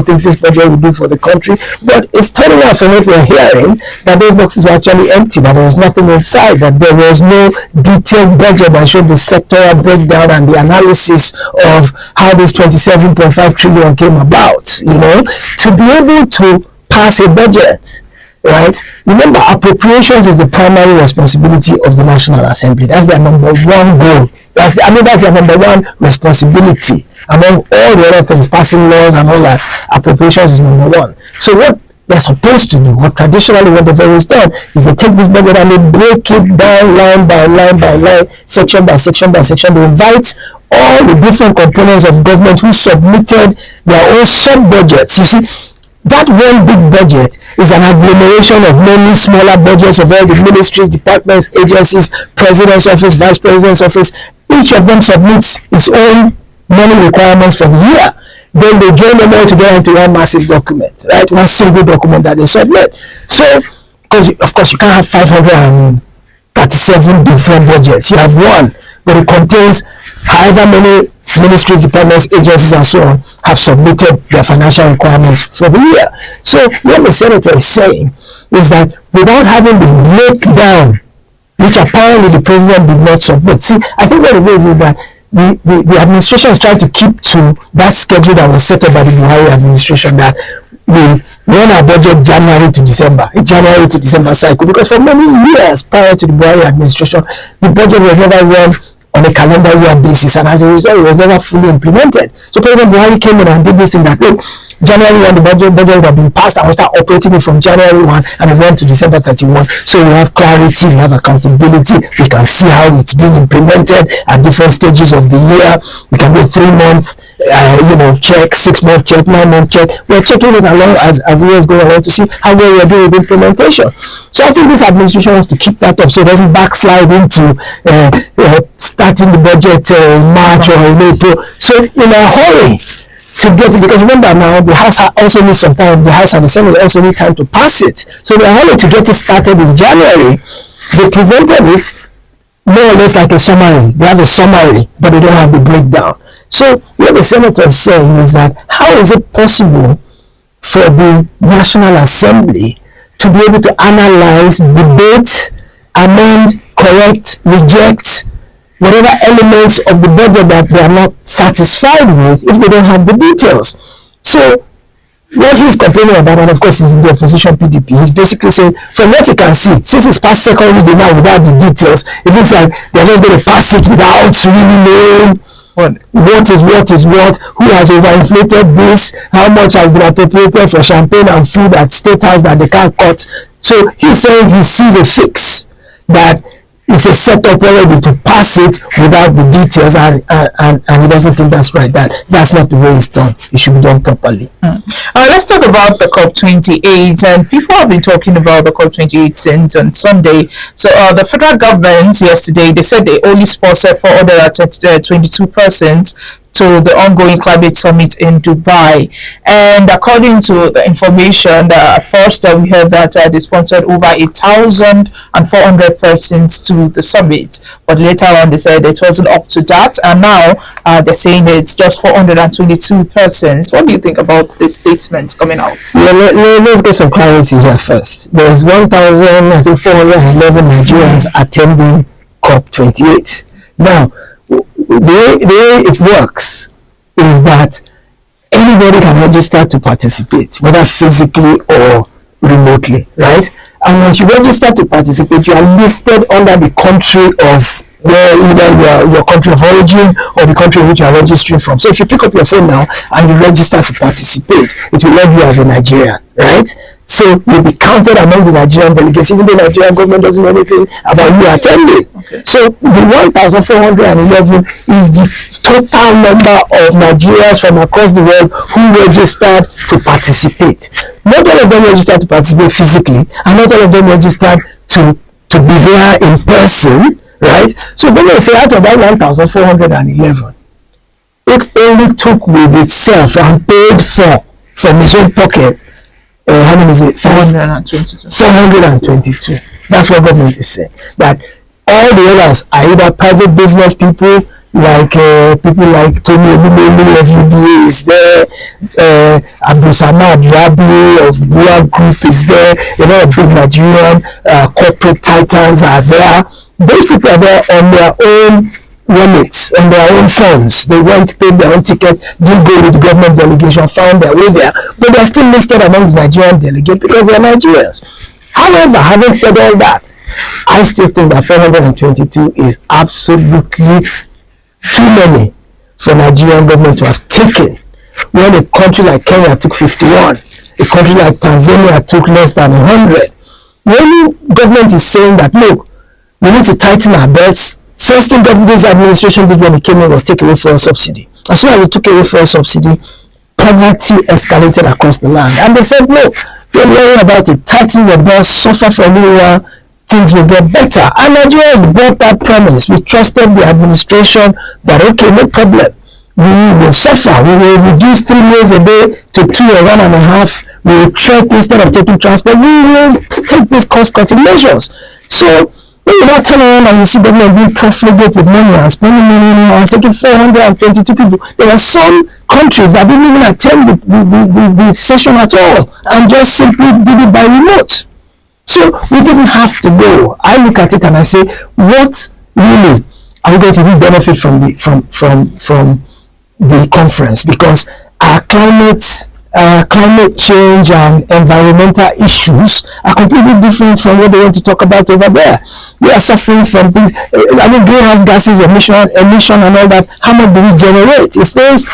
things this budget will do for the country, but it's turning out from what we're hearing that those boxes were actually empty, that there was nothing inside, that there was no detailed budget that showed the sectoral breakdown and the analysis of how this 27.5 trillion came about, to be able to pass a budget. Right? Remember, appropriations is the primary responsibility of the National Assembly. That's their number one goal. That's their number one responsibility. Among all the other things, passing laws and all that, appropriations is number one. So what they're supposed to do, what they've always done, is they take this budget and they break it down line by line by line, section by section by section. They invite all the different components of government who submitted their own sub-budgets. You see, that one big budget is an agglomeration of many smaller budgets of all the ministries, departments, agencies, president's office, vice president's office. Each of them submits its own money requirements for the year. Then they join them all together into one massive document, right? One single document that they submit. So, because of course you can't have 537 different budgets. You have one, but it contains however many ministries, departments, agencies, and so on have submitted their financial requirements for the year. So what the senator is saying is that without having the breakdown, which apparently the president did not submit. See, I think what it is that the administration is trying to keep to that schedule that was set up by the Buhari administration, that we run our budget January to December cycle, because for many years prior to the Buhari administration, the budget was never run on a calendar year basis, and as a result, it was never fully implemented. So President Buhari came in and did this thing that, look, January 1, the budget would have been passed, and we'll start operating it from January 1 and it went to December 31. So we have clarity, we have accountability, we can see how it's being implemented at different stages of the year. We can do a 3-month check, 6-month check, 9-month check. We're checking it along as the years go along to see how well we're doing with implementation. So I think this administration wants to keep that up so it doesn't backslide into starting the budget in March or in April. So in a hurry to get it, because remember now, the House also needs some time, the House and the Senate also need time to pass it. So they're hurrying to get it started in January. They presented it more or less like a summary. They have a summary, but they don't have the breakdown. So what the senator is saying is that how is it possible for the National Assembly to be able to analyze, debate, amend, correct, reject whatever elements of the budget that they are not satisfied with if they don't have the details? So what he's complaining about, and of course he's in the opposition PDP, he's basically saying, from what you can see, since it's past second reading now without the details, it looks like they're just going to pass it without really knowing what is what, who has overinflated this, how much has been appropriated for champagne and food at State House that they can't cut. So he's saying he sees a fix, that it's a setup already to pass it without the details, and he doesn't think that's right. That's not the way it's done. It should be done properly. Let's talk about the COP28, and people have been talking about the COP28 since on Sunday. So the federal government yesterday, they said they only sponsored 422 persons to the ongoing climate summit in Dubai. And according to the information, first we heard that they sponsored over 1,400 persons to the summit, but later on they said it wasn't up to that, and now they're saying it's just 422 persons. What do you think about this statement coming out? Let's get some clarity here first. There's 1,411 Nigerians attending COP28. Now, the way it works is that anybody can register to participate, whether physically or remotely, right? And once you register to participate, you are listed under the country of where either your country of origin or the country in which you are registering from. So if you pick up your phone now and you register to participate, it will log you as a Nigerian, right? So you'll be counted among the Nigerian delegates, even though the Nigerian government doesn't know anything about you attending. Okay. So the 1,411 is the total number of Nigerians from across the world who registered to participate. Not all of them registered to participate physically, and not all of them registered to be there in person, right? So when they say out of that 1,411, it only took with itself and paid for from his own pocket. How many is it? 422. 422. That's what government is saying. That all the others are either private business people, like people like Tony Ebumelu of UBA is there, Abdul Samad Rabi of Bua Group is there, a lot of big Nigerian corporate titans are there. Those people are there on their own wallets, on their own funds. They went, paid their own ticket, didn't go with the government delegation, found their way there, but they're still listed among the Nigerian delegates because they're Nigerians. However, having said all that, I still think that 422 is absolutely too many for Nigerian government to have taken when a country like Kenya took 51, a country like Tanzania took less than 100. When government is saying that, look, we need to tighten our belts, first thing this administration did when it came in was take away fuel subsidy. As soon as they took away fuel subsidy, poverty escalated across the land. And they said, no, don't worry about it, tighten your belts, suffer for a little while, things will get better. And Nigerians brought that promise. We trusted the administration that, okay, no problem. We will suffer. We will reduce 3 meals a day to 2 or 1.5. We will trek instead of taking transport. We will take these cost-cutting measures. So, when you now turn around and you see government being profligate with money and spending money and taking 422 people, there are some countries that didn't even attend the session at all and just simply did it by remote. So we didn't have to go. I look at it and I say, what really are we going to really benefit from the conference? Because our climate change and environmental issues are completely different from what they want to talk about over there. We are suffering from things, greenhouse gases emission and all that. How much do we generate? It's those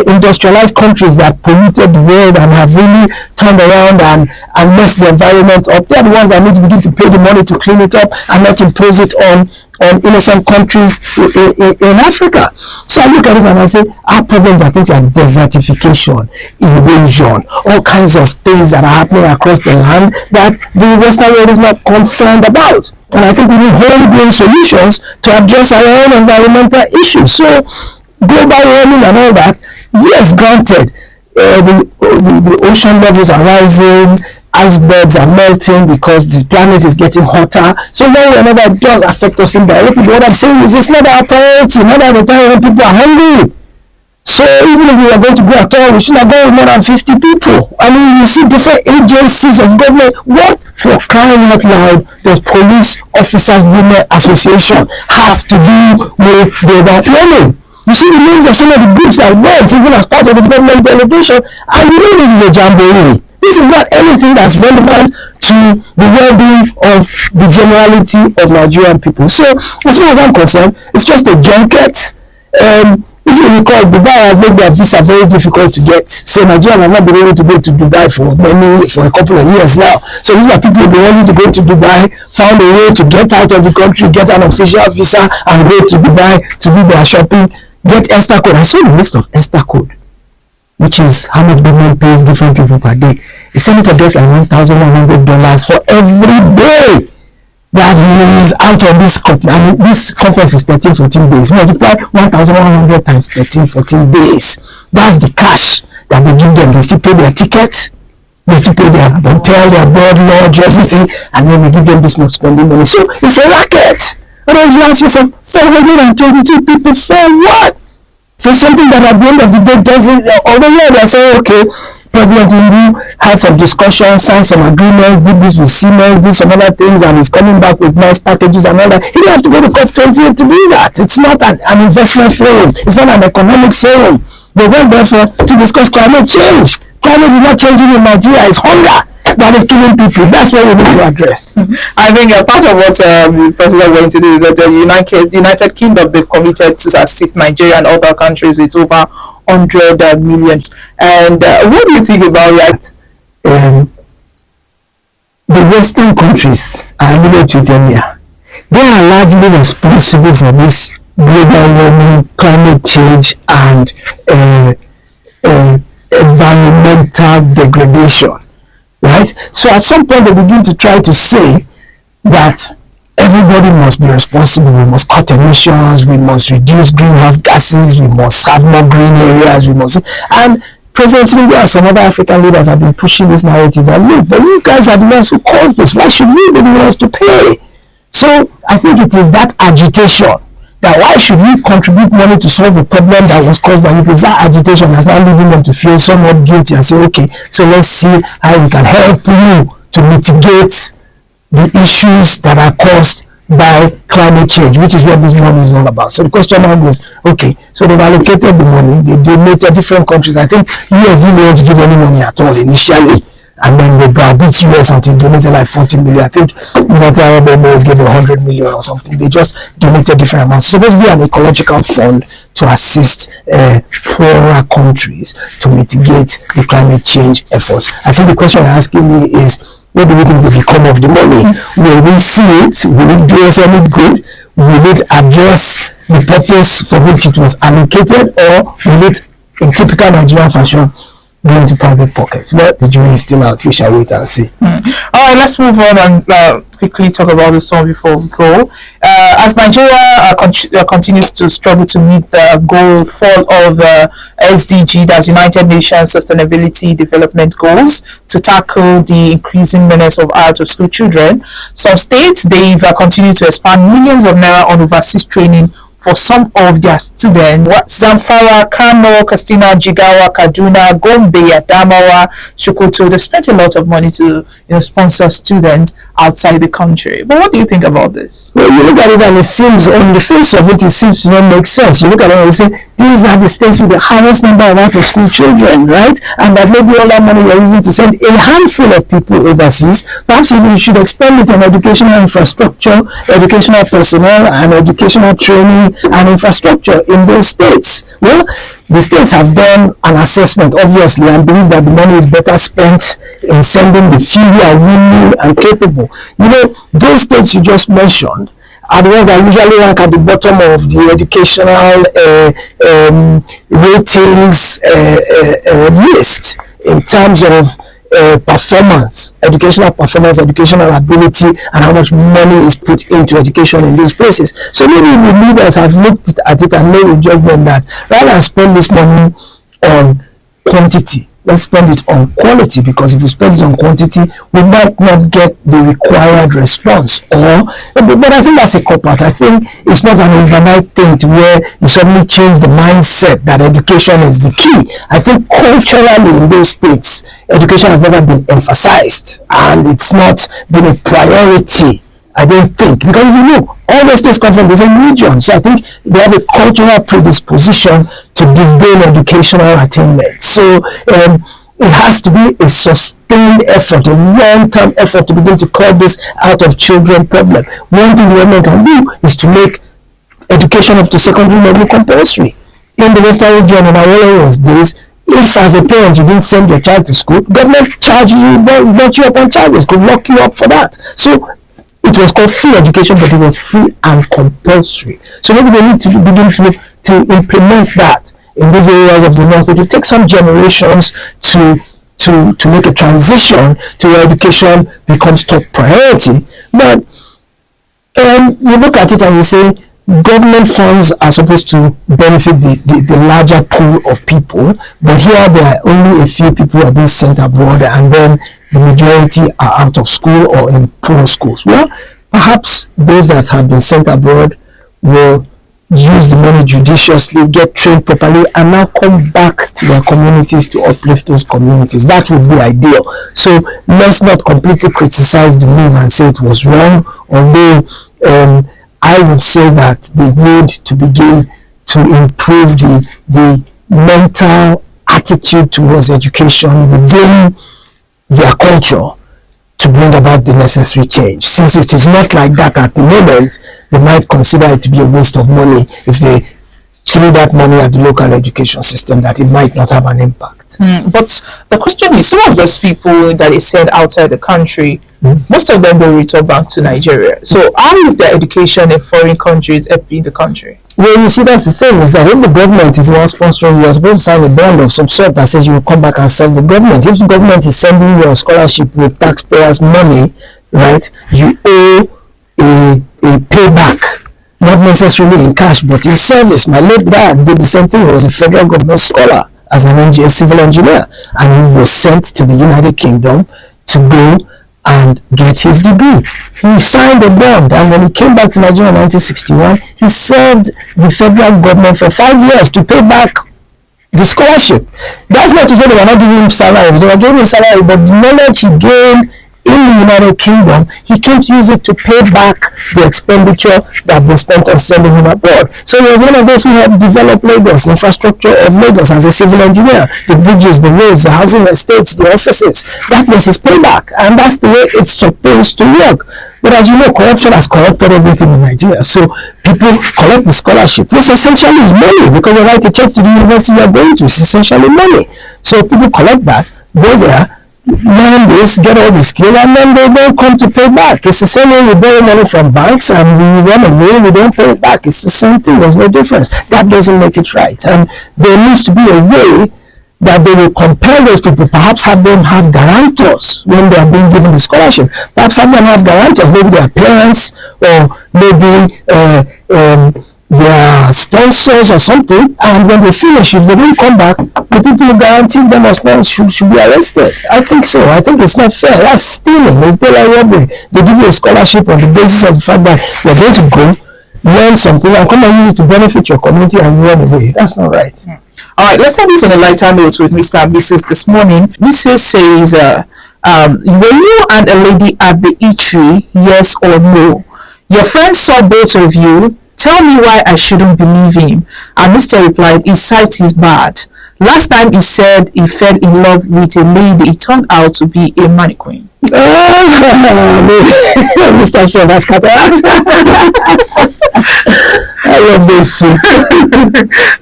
industrialized countries that polluted the world and have really turned around and messed the environment up. They are the ones that need to begin to pay the money to clean it up and not impose it on innocent countries in Africa. So I look at it and I say, our problems are things like desertification, erosion, all kinds of things that are happening across the land that the Western world is not concerned about. And I think we need homegrown solutions to address our own environmental issues. So global warming and all that, yes, granted, the ocean levels are rising, icebergs are melting because the planet is getting hotter. So one way or another, it does affect us indirectly. But what I'm saying is, it's not our priority. Not at the time when people are hungry. So even if we are going to go at all, we should not go with more than 50 people. I mean, you see different agencies of government. What, for crying out loud, does Police Officers Women Association have to do with global warming? You see the names of some of the groups that went, even as part of the government delegation, and you know this is a jamboree. This is not anything that's relevant to the well-being of the generality of Nigerian people. So, as far as I'm concerned, it's just a junket. If you recall, Dubai has made their visa very difficult to get. So Nigerians have not been able to go to Dubai for a couple of years now. So these are people who wanted to go to Dubai, found a way to get out of the country, get an official visa, and go to Dubai to do their shopping, get ESTA code. I saw the list of ESTA code, which is how much government pays different people per day. The senator gets like $1,100 for every day that he is out of this company. I mean, this conference is 13-14 days. Multiply 1,100 times 13-14 days. That's the cash that they give them. They still pay their tickets, they still pay their hotel, their board, lodge, everything, and then they give them this much spending money. So it's a racket. And then you ask yourself, 422 people for what? For something that at the end of the day doesn't, although they say, okay, President Tinubu had some discussions, signed some agreements, did this with Siemens, did some other things, and he's coming back with nice packages and all that. He didn't have to go to COP28 to do that. It's not an investment forum. It's not an economic forum. They went there to discuss climate change. Climate is not changing in Nigeria. It's hunger that is killing people. That's what we need to address. I think part of what the president is going to do is that the United Kingdom, they've committed to assist Nigeria and other countries with over 100 million. And what do you think about that? The Western countries, I alluded to them here, they are largely responsible for this global warming, climate change, and environmental degradation. Right? So at some point they begin to try to say that everybody must be responsible. We must cut emissions, we must reduce greenhouse gases, we must have more green areas, and President Tinubu and some other African leaders have been pushing this narrative that, look, but you guys are the ones who caused this. Why should we be the ones to pay? So I think it is that agitation that why should we contribute money to solve a problem that was caused by people? That agitation has now leading them to feel somewhat guilty and say, okay, so let's see how we can help you to mitigate the issues that are caused by climate change, which is what this money is all about. So the question now goes, okay, so they've allocated the money, they donated different countries. I think US didn't want to give any money at all initially, and then they browbeat US until they donated like 40 million. I think United Arab Emirates gave 100 million or something. They just donated different amounts. It's supposed to be an ecological fund to assist poorer countries to mitigate the climate change efforts. I think the question you're asking me is, what do we think will become of the money? Will we see it? Will it do us any good? Will it address the purpose for which it was allocated, or will it, in typical Nigerian fashion, go into private pockets? Well, the jury is still out. We shall wait and see. All right, let's move on and quickly talk about this one before we go. As Nigeria continues to struggle to meet the goal of SDG, that's United Nations Sustainability Development Goals, to tackle the increasing menace of out-of-school children, some states, they've continued to expand millions of naira on overseas training for some of their students. Zamfara, Kano, Katsina, Jigawa, Kaduna, Gombe, Adamawa, Sokoto, they spent a lot of money to sponsor students outside the country. But what do you think about this? Well, you look at it and it seems, on the face of it, it seems to not make sense. You look at it and you say, these are the states with the highest number of out-of-school children, right? And that maybe all that money you're using to send a handful of people overseas. Perhaps you should expend it on educational infrastructure, educational personnel, and educational training and infrastructure in those states. Well, the states have done an assessment, obviously, and believe that the money is better spent in sending the few who are willing and capable. Those states you just mentioned are the ones that usually rank at the bottom of the educational ratings list in terms of performance, educational ability, and how much money is put into education in those places. So maybe the leaders have looked at it and made a judgment that rather than spend this money on quantity, let's spend it on quality, because if we spend it on quantity, we might not get the required response. But I think that's a cop-out. I think it's not an overnight thing to where you suddenly change the mindset that education is the key. I think culturally in those states, education has never been emphasized, and it's not been a priority, I don't think, because if you look, all those states come from the same region. So I think they have a cultural predisposition to disdain educational attainment. So it has to be a sustained effort, a long-term effort to begin to curb this out of children problem. One thing the government can do is to make education up to secondary level compulsory. In the Western region, in our days, if as a parent you didn't send your child to school, government charges you, got you up on charges, could lock you up for that. So it was called free education, but it was free and compulsory. So maybe they need to begin to implement that in these areas of the north. It will take some generations to make a transition to where education becomes top priority. But you look at it and you say, government funds are supposed to benefit the larger pool of people, but here there are only a few people who are being sent abroad, and then the majority are out of school or in poor schools. Well, perhaps those that have been sent abroad will use the money judiciously, get trained properly, and now come back to their communities to uplift those communities. That would be ideal. So let's not completely criticize the move and say it was wrong, although I would say that they need to begin to improve the mental attitude towards education within their culture to bring about the necessary change. Since it is not like that at the moment, they might consider it to be a waste of money if they threw that money at the local education system, that it might not have an impact. But the question is, some of those people that is sent outside the country, most of them will return back to Nigeria. So how is their education in foreign countries helping the country? Well, you see, that's the thing, is that if the government is the one sponsoring you, you're supposed to sign a bond of some sort that says you will come back and serve the government. If the government is sending you a scholarship with taxpayers' money, right, you owe a payback, not necessarily in cash, but in service. My late dad did the same thing. He was a federal government scholar as a civil engineer, and he was sent to the United Kingdom to go and get his degree. He signed a bond, and when he came back to Nigeria in 1961, he served the federal government for 5 years to pay back the scholarship. That's not to say they were not giving him salary. They were giving him salary, but the knowledge he gained in the United Kingdom, he came to use it to pay back the expenditure that they spent on sending him abroad. So he was one of those who helped develop Lagos, infrastructure of Lagos as a civil engineer, the bridges, the roads, the housing estates, the offices. That was his payback, and that's the way it's supposed to work. But as you know, corruption has corrupted everything in Nigeria. So people collect the scholarship, which essentially is money, because they write a check to the university you are going to. It's essentially money. So people collect that, go there, learn this, get all the skill, and then they don't come to pay back. It's the same way we borrow money from banks and we run away, we don't pay it back. It's the same thing. There's no difference. That doesn't make it right. And there needs to be a way that they will compel those people, perhaps have them have guarantors when they are being given the scholarship. Perhaps have them have guarantors, maybe their parents or maybe their sponsors or something, and when they finish, if they don't come back, the people who guaranteed them as sponsors should be arrested. I think so. I think it's not fair. That's stealing. It's daylight robbery. They give you a scholarship on the basis of the fact that you're going to go learn something and come and use it to benefit your community and you run away. That's not right. All right, let's have this on a lighter note with Mr. and Mrs. this morning. Mrs. says, were you and a lady at the eatery, yes or no? Your friend saw both of you. Tell me why I shouldn't believe him. And Mr. replied, his sight is bad. Last time he said he fell in love with a lady, it turned out to be a mannequin. Mr. Shreva's cataract. I love this too.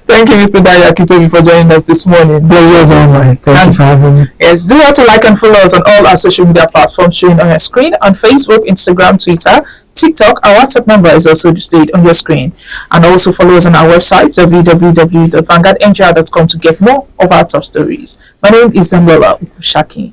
Thank you, Mr. Akintobi, for joining us this morning. Pleasure's all mine. Thank you for having me. Yes, do want to like and follow us on all our social media platforms showing on your screen, on Facebook, Instagram, Twitter, TikTok. Our WhatsApp number is also displayed on your screen. And also follow us on our website, www.vanguardngr.com, to get more of our top stories. My name is Damlola Shaki.